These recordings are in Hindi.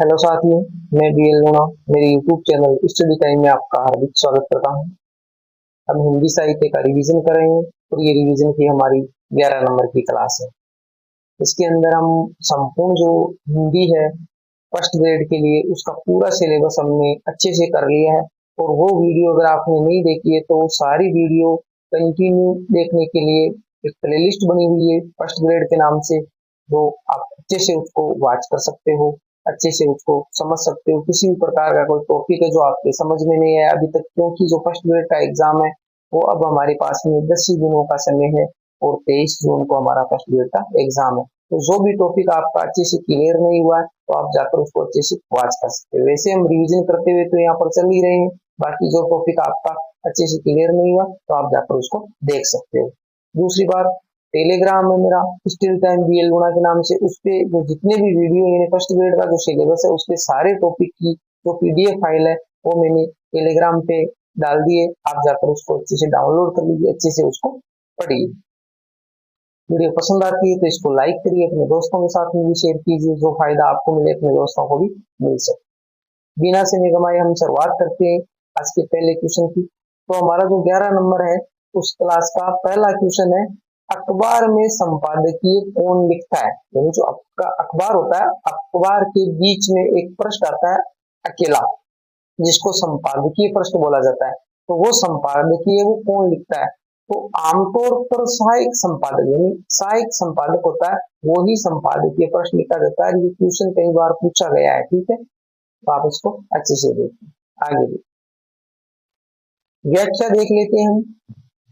हेलो साथियों, मैं बीएल लूणा मेरे यूट्यूब चैनल स्टडी टाइम में आपका हार्दिक स्वागत करता हूं। हम हिंदी साहित्य का रिवीजन कर रहे हैं और ये रिवीजन की हमारी 11 नंबर की क्लास है। इसके अंदर हम संपूर्ण जो हिंदी है फर्स्ट ग्रेड के लिए उसका पूरा सिलेबस हमने अच्छे से कर लिया है। और वो वीडियो अगर आपने नहीं देखी है तो वो सारी वीडियो कंटिन्यू देखने के लिए एक प्लेलिस्ट बनी हुई है फर्स्ट ग्रेड के नाम से, जो आप अच्छे से उसको वॉच कर सकते हो, अच्छे से उसको समझ सकते हो। किसी भी प्रकार का कोई टॉपिक है जो आपके समझ में नहीं आया अभी तक, क्योंकि जो फर्स्ट ग्रेड का एग्जाम है वो अब हमारे पास में 10 ही दिनों का समय है और 23 जून को हमारा फर्स्ट ग्रेड का एग्जाम है। तो जो भी टॉपिक आपका अच्छे से क्लियर नहीं हुआ है तो आप जाकर उसको अच्छे से वॉच कर सकते हो। वैसे हम रिविजन करते हुए तो यहाँ पर चल ही रहे हैं, बाकी जो टॉपिक आपका अच्छे से क्लियर नहीं हुआ तो आप जाकर उसको देख सकते हो। दूसरी बात, टेलीग्राम में मेरा स्टिल टाइम बीएल लूणा के नाम से उस पे जो जितने भी वीडियो यानी फर्स्ट ग्रेड का जो सिलेबस है उसके सारे टॉपिक की जो पीडीएफ फाइल है वो मैंने टेलीग्राम पे डाल दिए। आप जाकर उसको अच्छे से डाउनलोड कर लीजिए, अच्छे से उसको पढ़िए। वीडियो पसंद आती है तो इसको लाइक करिए, अपने दोस्तों के साथ में भी शेयर कीजिए, जो फायदा आपको मिले अपने दोस्तों को भी मिल सके। बिना समय गंवाए हम शुरुआत करते हैं आज के पहले क्वेश्चन की। तो हमारा जो 11 नंबर है उस क्लास का पहला क्वेश्चन है, अखबार में संपादकीय कौन लिखता है। यानी जो आपका अखबार होता है, अखबार के बीच में एक पृष्ठ आता है अकेला, जिसको संपादकीय पृष्ठ बोला जाता है। तो वो संपादकीय वो कौन लिखता है? तो आमतौर पर सहायक संपादक यानी सहायक संपादक होता है, वो ही संपादकीय पृष्ठ लिखा जाता है। ये क्वेश्चन कई बार पूछा गया है, ठीक है, तो आप इसको अच्छे से देखिए। आगे व्याख्या देख लेते हैं हम।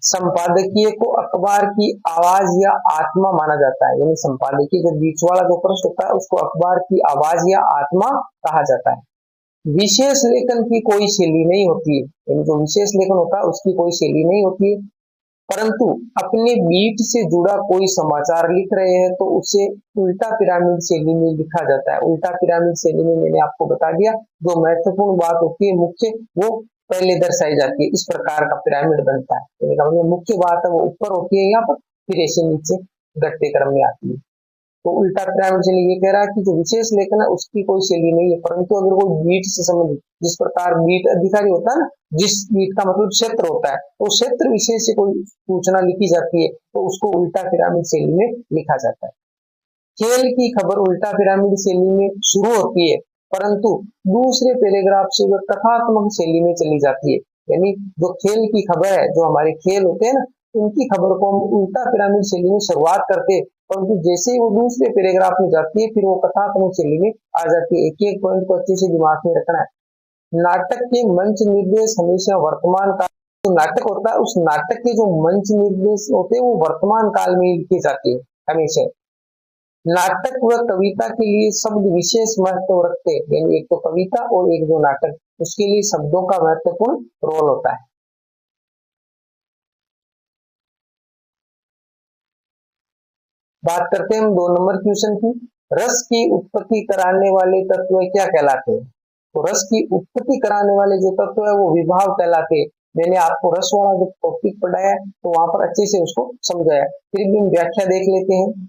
संपादकीय को अखबार की आवाज या आत्मा माना जाता है। यानी संपादकीय जो बीच वाला जो पृष्ठ होता है उसको अखबार की आवाज या आत्मा कहा जाता है। विशेष लेखन की कोई शैली नहीं होती है, यानी जो विशेष लेखन होता है उसकी कोई शैली नहीं होती है, परंतु अपने बीट से जुड़ा कोई समाचार लिख रहे हैं तो उसे उल्टा पिरामिड शैली में लिखा जाता है। उल्टा पिरामिड शैली में मैंने आपको बता दिया, जो महत्वपूर्ण बात होती है मुख्य वो पहले दर्शाई जाती है। इस प्रकार का पिरामिड बनता है, मतलब मुख्य बात है वो ऊपर होती है यहाँ पर, फिर ऐसे नीचे घटते क्रम में आती है। तो उल्टा पिरामिड शैली ये कह रहा है कि जो विशेष लेखन है उसकी कोई शैली नहीं है, परंतु अगर कोई बीट से संबंधित, जिस प्रकार बीट अधिकारी होता है ना, जिस बीट का मतलब क्षेत्र होता है, तो क्षेत्र विशेष से कोई सूचना लिखी जाती है तो उसको उल्टा पिरामिड शैली में लिखा जाता है। खेल की खबर उल्टा पिरामिड शैली में शुरू होती है, परंतु दूसरे पैराग्राफ से वह कथात्मक शैली में चली जाती है। यानी जो खेल की खबर है, जो हमारे खेल होते हैं ना, उनकी खबर को हम उल्टा पिरामिड शैली में शुरुआत करते हैं, परंतु जैसे ही वो दूसरे पैराग्राफ में जाती है फिर वो कथात्मक शैली में आ जाती है। एक एक पॉइंट को अच्छे से दिमाग में रखना है। नाटक के मंच निर्देश हमेशा वर्तमान काल, जो नाटक होता है उस नाटक के जो मंच निर्देश होते हैं वो वर्तमान काल में लिखे जाते हैं हमेशा। नाटक व कविता के लिए शब्द विशेष महत्व रखते हैं, यानी एक तो कविता और एक जो नाटक, उसके लिए शब्दों का महत्वपूर्ण रोल होता है। बात करते हैं हम 2 नंबर क्वेश्चन की। रस की उत्पत्ति कराने वाले तत्व क्या कहलाते हैं? तो रस की उत्पत्ति कराने वाले जो तत्व है वो विभाव कहलाते हैं। मैंने आपको रस वाला जो टॉपिक पढ़ाया तो वहां पर अच्छे से उसको समझाया। फिर भी हम व्याख्या देख लेते हैं।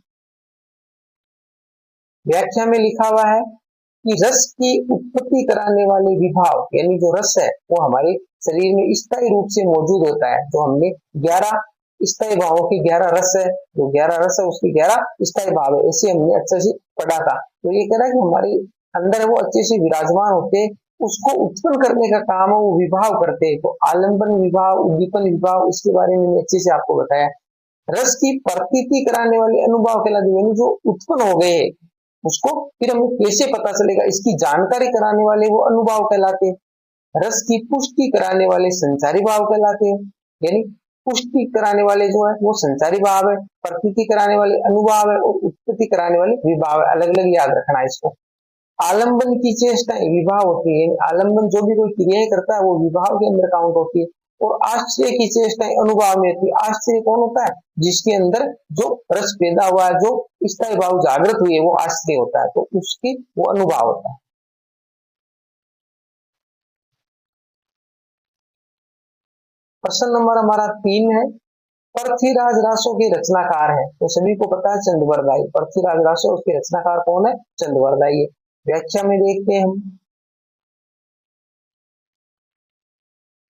व्याख्या में लिखा हुआ है कि रस की उत्पत्ति कराने वाले विभाव, यानी जो रस है वो हमारे शरीर में स्थायी रूप से मौजूद होता है। जो हमने 11 स्थायी भावों के 11 रस है, जो 11 रस है उसके 11 स्थायी भाव है, इसे हमने अच्छे से पढ़ा था। तो ये कह रहा है कि हमारे अंदर वो अच्छे से विराजमान होते, उसको उत्पन्न करने का काम है वो विभाव करते हैं। तो आलंबन विभाव, उद्दीपन विभाव, इसके बारे में अच्छे से आपको बताया। रस की प्रतीति कराने वाले अनुभाव कहलाते, यानी जो उत्पन्न हो गए उसको फिर हमें कैसे पता चलेगा इसकी जानकारी कराने वाले वो अनुभाव कहलाते हैं। रस की पुष्टि कराने वाले संचारी भाव कहलाते हैं, यानी पुष्टि कराने वाले जो है वो संचारी भाव है, प्रतीति कराने वाले अनुभाव है और उत्पत्ति कराने वाले विभाव है। अलग अलग याद रखना है इसको। आलंबन की चेष्टा विभाव होती है, आलंबन जो भी कोई क्रियाएं करता है वो विभाव के अंदर काउंट होती है। और आश्चर्य की चेष्टाएं अनुभाव में होती है। आश्चर्य कौन होता है? जिसके अंदर जो रस पैदा हुआ है, जो स्थायी भाव जागृत हुई है वो आश्चर्य होता है, तो उसकी वो अनुभाव होता है। प्रश्न नंबर हमारा 3 है, पृथ्वीराज रासो के रचनाकार है। तो सभी को पता है चंद्रवरदाई, पृथ्वीराज रासो उसके रचनाकार कौन है? चंद्रवरदाई है। व्याख्या में देखते हैं हम,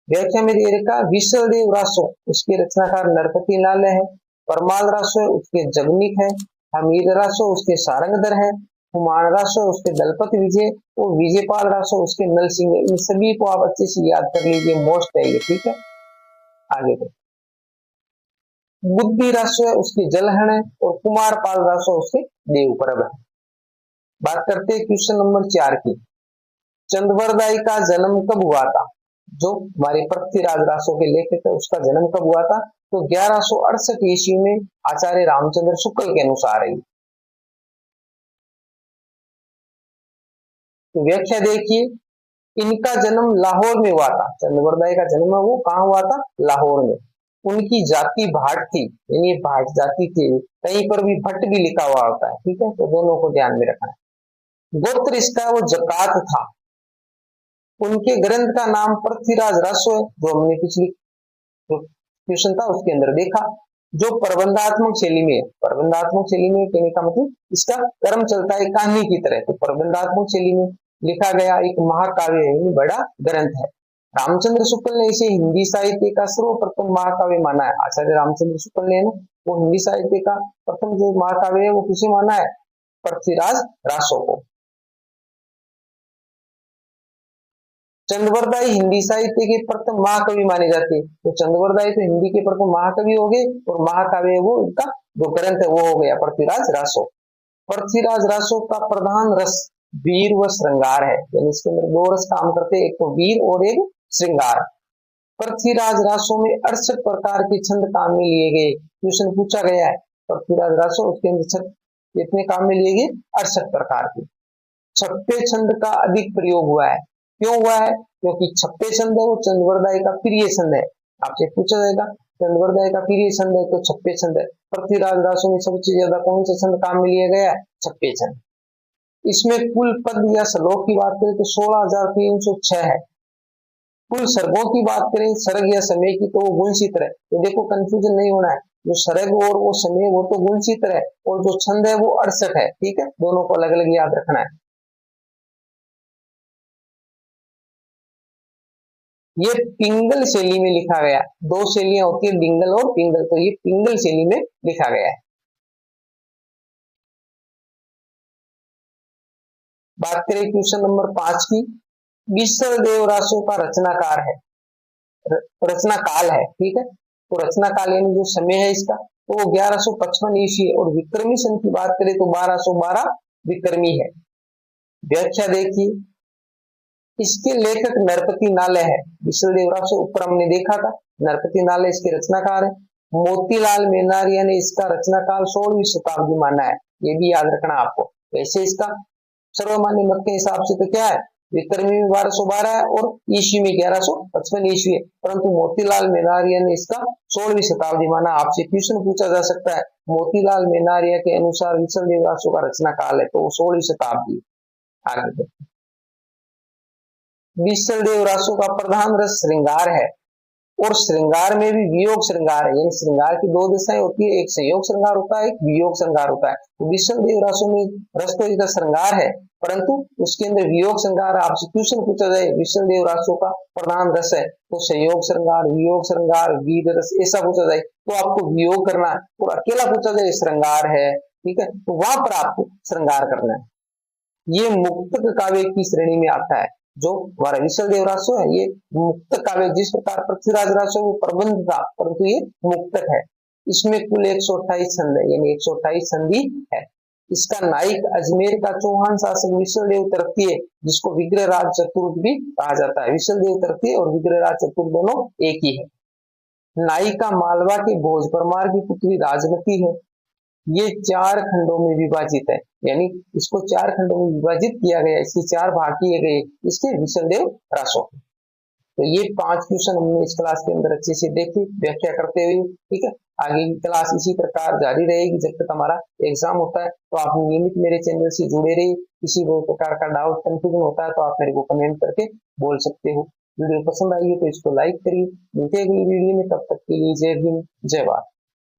व्याख्या में दे रखा विश्वदेव रासो उसके रचनाकार नरपति नाल है, परमाल रासो उसके जगनिक है, हमीद रासो उसके सारंगधर है, हुमायूं रासो उसके दलपत विजय और विजयपाल रासो उसके नल सिंह है। इन सभी को आप अच्छे से याद कर लीजिए, मोस्ट है ये, ठीक है। आगे देखो, बुद्धि रासो है उसके जलहन है और कुमार पाल रासो उसके देवप्रभ है। बात करते हैं क्वेश्चन नंबर 4 की। चंद्रवरदाई का जन्म कब हुआ था? जो हमारे पृथ्वीराज रासो के लेखक है उसका जन्म कब हुआ था? तो 1168 ईस्वी में आचार्य रामचंद्र शुक्ल के अनुसार है। तो व्याख्या देखिए, इनका जन्म लाहौर में हुआ था। चंद्रवरदाई का जन्म वो कहाँ हुआ था? लाहौर में। उनकी जाति भाट थी, यानी भाट जाति थी। कहीं पर भी भट्ट भी लिखा हुआ होता है, ठीक है, तो दोनों को ध्यान में रखना है। गोत्र इसका वो जकात था। उनके ग्रंथ का नाम पृथ्वीराज रासो है, जो हमने पिछली जो क्वेश्चन था उसके अंदर देखा, जो प्रबंधात्मक शैली में है। प्रबंधात्मक शैली में कहने का मतलब इसका कर्म चलता है कहानी की तरह, तो प्रबंधात्मक शैली में लिखा गया एक महाकाव्य है, बड़ा ग्रंथ है। रामचंद्र शुक्ल ने इसे हिंदी साहित्य का सर्वप्रथम महाकाव्य माना है। आचार्य रामचंद्र शुक्ल ने वो हिंदी साहित्य का प्रथम जो महाकाव्य है वो किसे माना है? पृथ्वीराज रासो को। चंद्रवरदाई हिंदी साहित्य के प्रथम महाकवि माने जाते हैं। तो चंद्रवरदाई तो हिंदी के प्रथम महाकवि हो गए और महाकाव्य वो इनका जो ग्रंथ है वो हो गया पृथ्वीराज रासो। पृथ्वीराज रासो का प्रधान रस वीर व श्रृंगार है, यानी इसके अंदर दो रस काम करते हैं, एक तो वीर और एक श्रृंगार। पृथ्वीराज रासो में 68 प्रकार के छंद काम में लिए गए। क्वेश्चन पूछा गया है पृथ्वीराज रासो उसके अंदर कितने काम में लिए गए? 68 प्रकार के। छप्पे छंद का अधिक प्रयोग हुआ है। क्यों हुआ है? क्योंकि छप्पे छंद है वो चंद्रवरदाई का प्रिय छंद है। आपसे पूछा जाएगा चंद्रवरदाई का प्रिय छंद है तो छप्पे छंद है। पृथ्वीराज रासो में सबसे ज्यादा कौन सा छंद काम में लिया गया है? छप्पे छंद। इसमें कुल पद या श्लोक की बात करें तो 16,306 है। कुल सर्गों की बात करें सर्ग या समय की तो वो गुणचित्र है। तो देखो कंफ्यूजन नहीं होना है, जो सर्ग और वो समय वो तो गुणचित्र है और जो छंद है वो 68 है, ठीक है, दोनों को अलग अलग याद रखना है। ये पिंगल शैली में लिखा गया। दो शैलियां होती है डिंगल और पिंगल, तो ये पिंगल शैली में लिखा गया है। बात करें क्वेश्चन नंबर 5 की। विश्वदेव रासो का रचनाकार है, रचना काल है, ठीक है। तो रचना काल यानी जो समय है इसका तो वो 1155 ईस्वी और विक्रमी सन की बात करें तो 1212 विक्रमी है। व्याख्या देखिए, इसके लेखक नरपति नाले है। विश्वदेव रासो ऊपर हमने देखा था, नरपति नाले इसके रचनाकार है। मोतीलाल मेनारिया ने इसका रचनाकाल 16वीं शताब्दी माना है, ये भी याद रखना आपको। वैसे इसका सर्वमान्य मत के हिसाब से तो क्या है? विक्रमी में 1212 है और ईस्वी में 1155 ईस्वी है, परंतु मोतीलाल मेनारिया ने इसका 16वीं शताब्दी माना। आपसे क्वेश्चन पूछा जा सकता है मोतीलाल मेनारिया के अनुसार विश्वदेव रासो का रचना काल है तो वो 16वीं शताब्दी। आगे विश्वदेव रासो का प्रधान रस श्रृंगार है और श्रृंगार में भी वियोग श्रृंगार है, यानी श्रृंगार की दो दिशाएं होती है, एक संयोग श्रृंगार होता है, एक वियोग श्रृंगार होता है। तो विश्वदेव रासो में रस तो इसका श्रृंगार है परंतु उसके अंदर वियोग श्रृंगार। आपसे क्वेश्चन पूछा जाए विश्वदेव रासो का प्रधान रस है तो संयोग श्रृंगार, वियोग श्रृंगार, वीर रस, ऐसा पूछा जाए तो आपको वियोग करना है, और अकेला पूछा जाए श्रृंगार है, ठीक है, तो वहां पर आपको श्रृंगार करना है। ये मुक्तक काव्य की श्रेणी में आता है। जो हमारा विश्वदेव रासो है ये मुक्तक काव्य, जिस प्रकार पृथ्वीराज रासो वो प्रबंध था परंतु ये मुक्तक है। इसमें कुल 128 छंद है, यानी 128 संधि है। इसका नायक अजमेर का चौहान शासक विश्वदेव तृतीय है, जिसको विग्रहराज चतुर्थ भी कहा जाता है। विश्वदेव तृतीय और विग्रहराज चतुर्थ दोनों एक ही है। नायिका मालवा के भोज परमार की पुत्री राजमती है। ये 4 खंडों में विभाजित है, यानी इसको 4 खंडों में विभाजित किया गया, इसके 4 भाग किए गए इसके विश्वदेव रासो। तो ये 5 क्वेश्चन हमने इस क्लास के अंदर अच्छे से देखे व्याख्या करते हुए, ठीक है। आगे की क्लास इसी प्रकार जारी रहेगी जब तक हमारा एग्जाम होता है। तो आप नियमित मेरे चैनल से जुड़े रहिए। किसी भी प्रकार का डाउट कंफ्यूजन होता है तो आप मेरे को कमेंट करके बोल सकते हो। वीडियो पसंद आई है तो इसको लाइक करिए। मिलते हैं अगली वीडियो में, तब तक के लिए जय हिंद जय भारत।